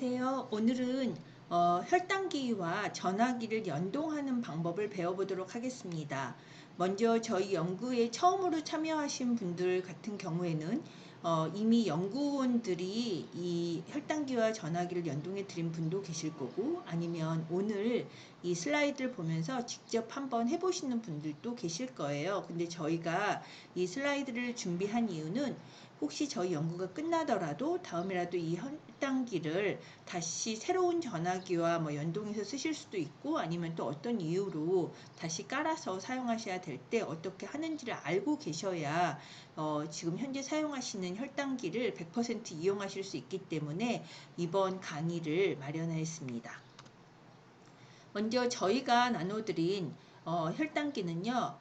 안녕하세요. 오늘은 혈당기와 전화기를 연동하는 방법을 배워보도록 하겠습니다. 먼저 저희 연구에 처음으로 참여하신 분들 같은 경우에는 이미 연구원들이 이 혈당기와 전화기를 연동해 드린 분도 계실 거고, 아니면 오늘 이 슬라이드를 보면서 직접 한번 해보시는 분들도 계실 거예요. 근데 저희가 이 슬라이드를 준비한 이유는 혹시 저희 연구가 끝나더라도 다음이라도 이 혈당기를 다시 새로운 전화기와 연동해서 쓰실 수도 있고, 아니면 또 어떤 이유로 다시 깔아서 사용하셔야 될 때 어떻게 하는지를 알고 계셔야 지금 현재 사용하시는 혈당기를 100% 이용하실 수 있기 때문에 이번 강의를 마련했습니다. 먼저 저희가 나눠드린 혈당기는요,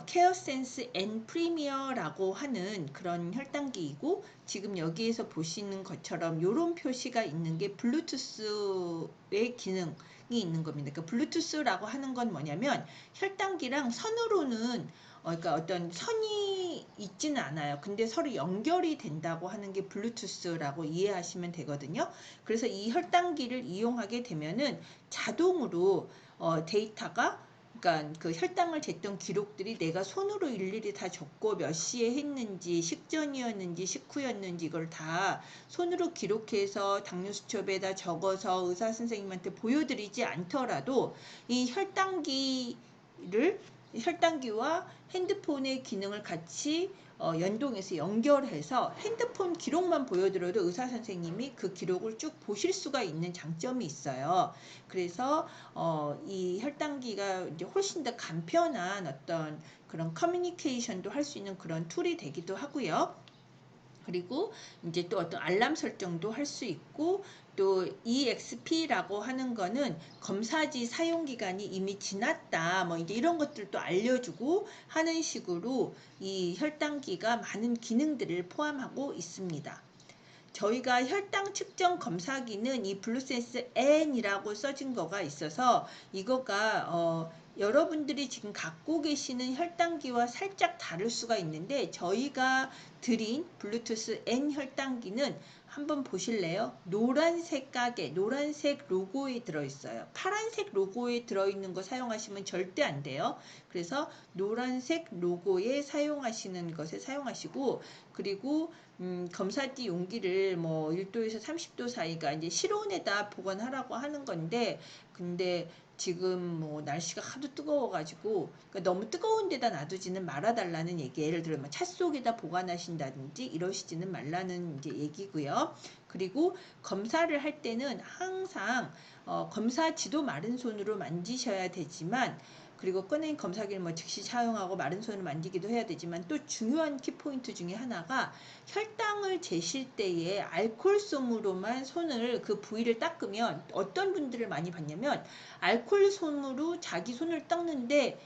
케어센스 N 프리미어라고 하는 그런 혈당기이고, 지금 여기에서 보시는 것처럼 이런 표시가 있는 게 블루투스의 기능이 있는 겁니다. 그러니까 블루투스라고 하는 건 뭐냐면 혈당기랑 선으로는 그러니까 어떤 선이 있지는 않아요. 근데 서로 연결이 된다고 하는 게 블루투스라고 이해하시면 되거든요. 그래서 이 혈당기를 이용하게 되면은 자동으로 데이터가, 그러니까 그 혈당을 쟀던 기록들이 내가 손으로 일일이 다 적고 몇 시에 했는지, 식전이었는지 식후였는지 이걸 다 손으로 기록해서 당뇨 수첩에다 적어서 의사 선생님한테 보여드리지 않더라도 이 혈당기와 핸드폰의 기능을 같이 연동해서 연결해서 핸드폰 기록만 보여드려도 의사 선생님이 그 기록을 쭉 보실 수가 있는 장점이 있어요. 그래서 이 혈당기가 이제 훨씬 더 간편한 어떤 그런 커뮤니케이션도 할 수 있는 그런 툴이 되기도 하고요. 그리고 이제 또 어떤 알람 설정도 할 수 있고, 또 EXP라고 하는 거는 검사지 사용 기간이 이미 지났다, 이제 이런 것들도 알려주고 하는 식으로 이 혈당기가 많은 기능들을 포함하고 있습니다. 저희가 혈당 측정 검사기는 이 블루센스 N이라고 써진 거가 있어서 이거가 여러분들이 지금 갖고 계시는 혈당기와 살짝 다를 수가 있는데, 저희가 드린 블루투스 N 혈당기는 한번 보실래요? 노란색 가게, 노란색 로고에 들어있어요. 파란색 로고에 들어있는 거 사용하시면 절대 안 돼요. 그래서 노란색 로고에 사용하시는 것에 사용하시고, 그리고 검사지 용기를 1도에서 30도 사이가 이제 실온에다 보관하라고 하는 건데, 근데 지금 날씨가 하도 뜨거워가지고, 그러니까 너무 뜨거운 데다 놔두지는 말아달라는 얘기. 예를 들어 차 속에다 보관하신다든지 이러시지는 말라는 이제 얘기고요. 그리고 검사를 할 때는 항상 검사지도 마른 손으로 만지셔야 되지만, 그리고 꺼낸 검사기를 즉시 사용하고 마른 손으로 만지기도 해야 되지만, 또 중요한 키포인트 중에 하나가 혈당을 재실 때에 알코올솜으로만 손을 그 부위를 닦으면, 어떤 분들을 많이 봤냐면 알코올솜으로 자기 손을 닦는데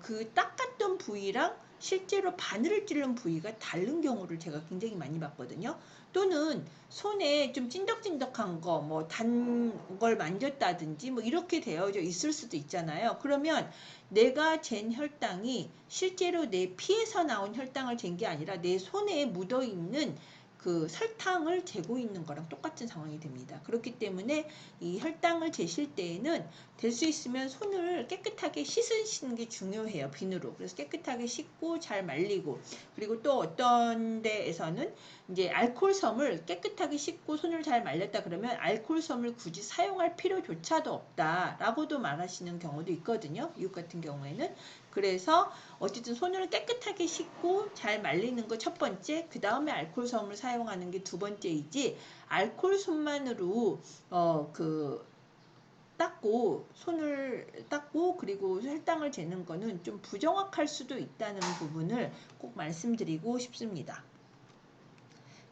그 닦았던 부위랑 실제로 바늘을 찌른 부위가 다른 경우를 제가 굉장히 많이 봤거든요. 또는 손에 좀 찐덕찐덕한 거, 단 걸 만졌다든지 이렇게 되어져 있을 수도 있잖아요. 그러면 내가 잰 혈당이 실제로 내 피에서 나온 혈당을 잰 게 아니라 내 손에 묻어 있는 그 설탕을 재고 있는 거랑 똑같은 상황이 됩니다. 그렇기 때문에 이 혈당을 재실 때에는 될 수 있으면 손을 깨끗하게 씻으시는 게 중요해요. 비누로. 그래서 깨끗하게 씻고 잘 말리고, 그리고 또 어떤 데에서는 이제 알코올솜을 깨끗하게 씻고 손을 잘 말렸다 그러면 알코올솜을 굳이 사용할 필요조차도 없다라고도 말하시는 경우도 있거든요. 미국 같은 경우에는. 그래서 어쨌든 손을 깨끗하게 씻고 잘 말리는 거 첫 번째, 그 다음에 알코올솜을 사용하는 게 두 번째이지, 알코올솜만으로 손을 닦고 그리고 혈당을 재는 거는 좀 부정확할 수도 있다는 부분을 꼭 말씀드리고 싶습니다.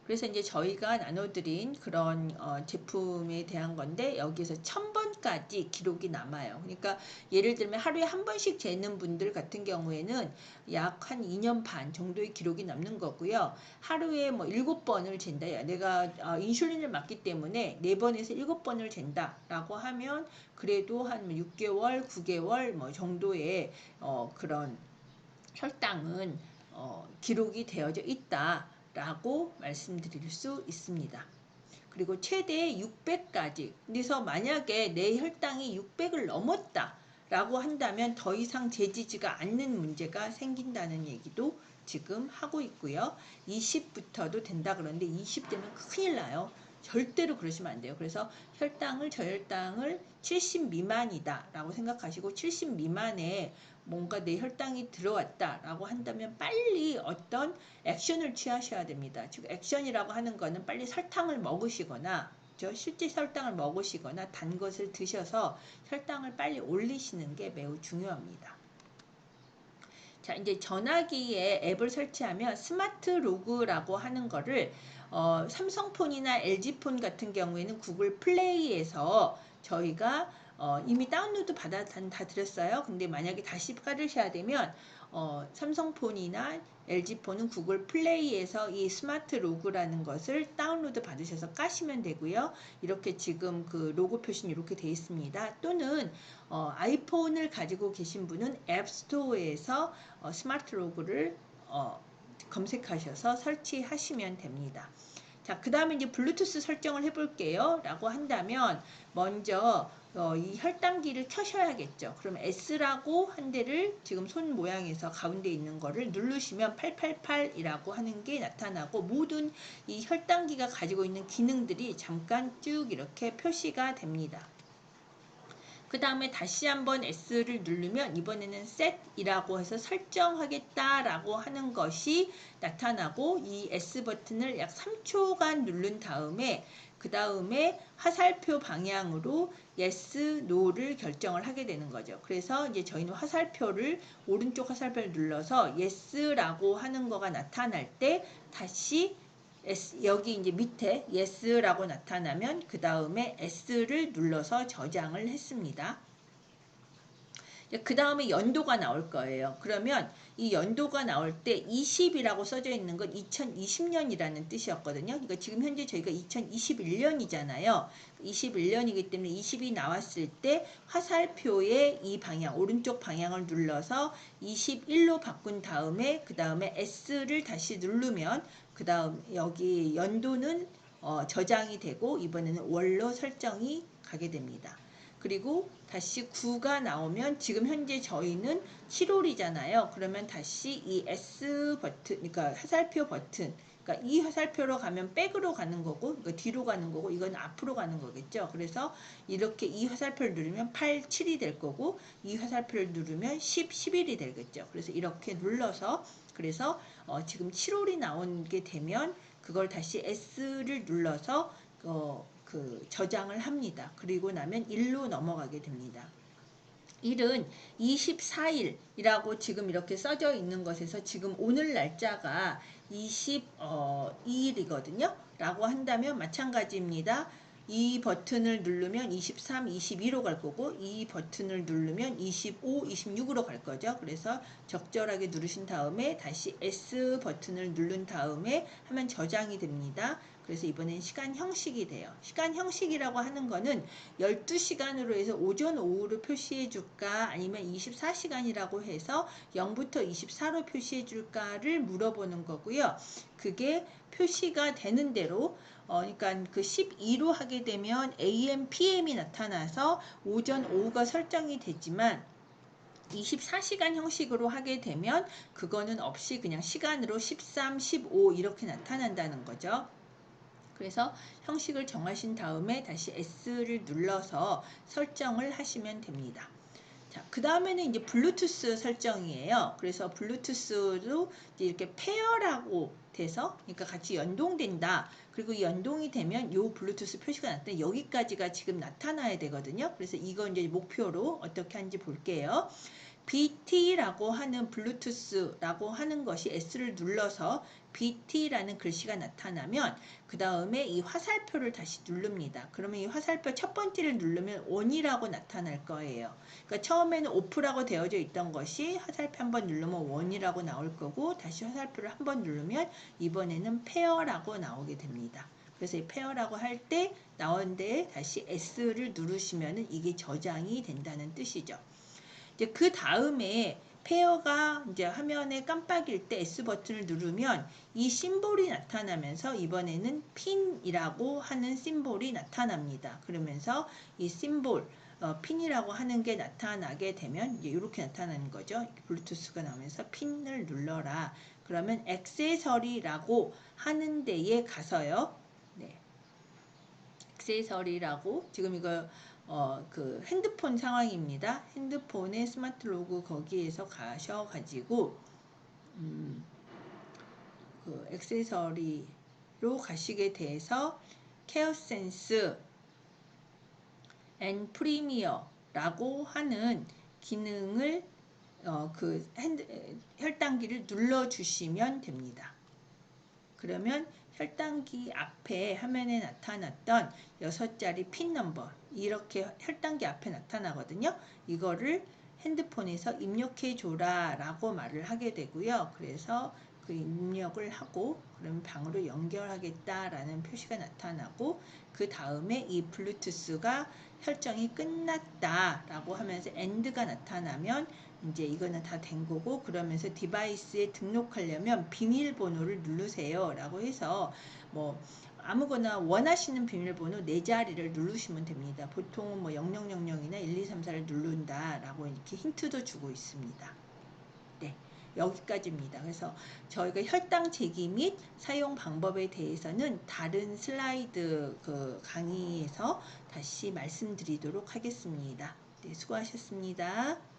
그래서 이제 저희가 나눠드린 그런 제품에 대한 건데, 여기서 1000번까지 기록이 남아요. 그러니까 예를 들면 하루에 한 번씩 재는 분들 같은 경우에는 약 한 2년 반 정도의 기록이 남는 거고요. 하루에 7번을 잰다. 내가 인슐린을 맞기 때문에 4번에서 7번을 잰다라고 하면 그래도 한 6개월, 9개월 정도의 그런 혈당은 기록이 되어져 있다 라고 말씀드릴 수 있습니다. 그리고 최대 600까지. 그래서 만약에 내 혈당이 600을 넘었다 라고 한다면 더 이상 재지지가 않는 문제가 생긴다는 얘기도 지금 하고 있고요. 20부터도 된다 그러는데 20되면 큰일 나요. 절대로 그러시면 안 돼요. 그래서 저혈당을 70 미만이다 라고 생각하시고 70 미만에 뭔가 내 혈당이 들어왔다 라고 한다면 빨리 어떤 액션을 취하셔야 됩니다. 즉 액션이라고 하는 거는 빨리 설탕을 먹으시거나 실제 설탕을 먹으시거나 단 것을 드셔서 혈당을 빨리 올리시는 게 매우 중요합니다. 자, 이제 전화기에 앱을 설치하면 스마트 로그라고 하는 거를 삼성폰이나 LG폰 같은 경우에는 구글 플레이에서 저희가 이미 다운로드 받아 다 드렸어요. 근데 만약에 다시 깔으셔야 되면 삼성폰이나 LG폰은 구글 플레이에서 이 스마트 로그라는 것을 다운로드 받으셔서 까시면 되고요. 이렇게 지금 그 로고 표시는 이렇게 되어 있습니다. 또는 아이폰을 가지고 계신 분은 앱스토어에서 스마트 로그를 검색하셔서 설치하시면 됩니다. 자, 그 다음에 이제 블루투스 설정을 해볼게요 라고 한다면 먼저 이 혈당기를 켜셔야겠죠. 그럼 S라고 한 데를 지금 손 모양에서 가운데 있는 거를 누르시면 888이라고 하는 게 나타나고 모든 이 혈당기가 가지고 있는 기능들이 잠깐 쭉 이렇게 표시가 됩니다. 그 다음에 다시 한번 S를 누르면 이번에는 set이라고 해서 설정하겠다라고 하는 것이 나타나고 이 S 버튼을 약 3초간 누른 다음에 그 다음에 화살표 방향으로 yes, no를 결정을 하게 되는 거죠. 그래서 이제 저희는 오른쪽 화살표를 눌러서 yes라고 하는 거가 나타날 때 다시 여기 이제 밑에 yes라고 나타나면 그 다음에 S를 눌러서 저장을 했습니다. 그 다음에 연도가 나올 거예요. 그러면 이 연도가 나올 때 20이라고 써져 있는 건 2020년이라는 뜻이었거든요. 그러니까 지금 현재 저희가 2021년이잖아요. 21년이기 때문에 20이 나왔을 때 화살표의 이 방향, 오른쪽 방향을 눌러서 21로 바꾼 다음에 그 다음에 S를 다시 누르면 그 다음 여기 연도는 저장이 되고 이번에는 월로 설정이 가게 됩니다. 그리고 다시 9가 나오면 지금 현재 저희는 7월이잖아요. 그러면 다시 이 S 버튼, 그러니까 화살표 버튼, 그러니까 이 화살표로 가면 백으로 가는 거고, 그러니까 뒤로 가는 거고, 이건 앞으로 가는 거겠죠. 그래서 이렇게 이 화살표를 누르면 8, 7이 될 거고, 이 화살표를 누르면 10, 11이 되겠죠. 그래서 이렇게 눌러서, 그래서 지금 7월이 나오게 되면 그걸 다시 S를 눌러서 저장을 합니다. 그리고 나면 1로 넘어가게 됩니다. 1은 24일이라고 지금 이렇게 써져 있는 것에서 지금 오늘 날짜가 22일이거든요. 라고 한다면 마찬가지입니다. 이 버튼을 누르면 23, 22로 갈 거고 이 버튼을 누르면 25, 26으로 갈 거죠. 그래서 적절하게 누르신 다음에 다시 S 버튼을 누른 다음에 하면 저장이 됩니다. 그래서 이번엔 시간 형식이 돼요. 시간 형식이라고 하는 거는 12시간으로 해서 오전, 오후로 표시해 줄까 아니면 24시간이라고 해서 0부터 24로 표시해 줄까를 물어보는 거고요. 그게 표시가 되는 대로 그러니까 그 12로 하게 되면 AM, PM이 나타나서 오전, 오후가 설정이 되지만 24시간 형식으로 하게 되면 그거는 없이 그냥 시간으로 13, 15 이렇게 나타난다는 거죠. 그래서 형식을 정하신 다음에 다시 S를 눌러서 설정을 하시면 됩니다. 자, 그 다음에는 이제 블루투스 설정이에요. 그래서 블루투스도 이렇게 페어라고 돼서, 그러니까 같이 연동된다. 그리고 이 연동이 되면 요 블루투스 표시가 나타나 여기까지가 지금 나타나야 되거든요. 그래서 이거 이제 목표로 어떻게 하는지 볼게요. BT라고 하는 블루투스라고 하는 것이 S를 눌러서 BT라는 글씨가 나타나면 그 다음에 이 화살표를 다시 누릅니다. 그러면 이 화살표 첫 번째를 누르면 ON이라고 나타날 거예요. 그러니까 처음에는 OFF라고 되어져 있던 것이 화살표 한번 누르면 ON이라고 나올 거고 다시 화살표를 한번 누르면 이번에는 페어라고 나오게 됩니다. 그래서 이 페어라고 할 때 나온 데에 다시 S를 누르시면 이게 저장이 된다는 뜻이죠. 이제 그 다음에 페어가 이제 화면에 깜빡일 때 S 버튼을 누르면 이 심볼이 나타나면서 이번에는 핀이라고 하는 심볼이 나타납니다. 그러면서 이 심볼 핀이라고 하는 게 나타나게 되면 이렇게 나타나는 거죠. 블루투스가 나오면서 핀을 눌러라. 그러면 액세서리라고 하는 데에 가서요. 네. 액세서리라고 지금 이거 그 핸드폰 상황입니다. 핸드폰의 스마트 로그 거기에서 가셔가지고 그 액세서리로 가시게 돼서 케어센스 앤 프리미어라고 하는 기능을 그 혈당기를 눌러주시면 됩니다. 그러면 혈당기 앞에 화면에 나타났던 6자리 핀 넘버 이렇게 혈당기 앞에 나타나거든요. 이거를 핸드폰에서 입력해 줘라 라고 말을 하게 되고요. 그래서 그 입력을 하고 그러면 방으로 연결하겠다라는 표시가 나타나고 그 다음에 이 블루투스가 설정이 끝났다라고 하면서 엔드가 나타나면 이제 이거는 다 된 거고 그러면서 디바이스에 등록하려면 비밀번호를 누르세요 라고 해서 뭐 아무거나 원하시는 비밀번호 4자리를 누르시면 됩니다. 보통은 뭐 0000이나 1234를 누른다 라고 이렇게 힌트도 주고 있습니다. 네, 여기까지입니다. 그래서 저희가 혈당 재기 및 사용 방법에 대해서는 다른 슬라이드 그 강의에서 다시 말씀드리도록 하겠습니다. 네, 수고하셨습니다.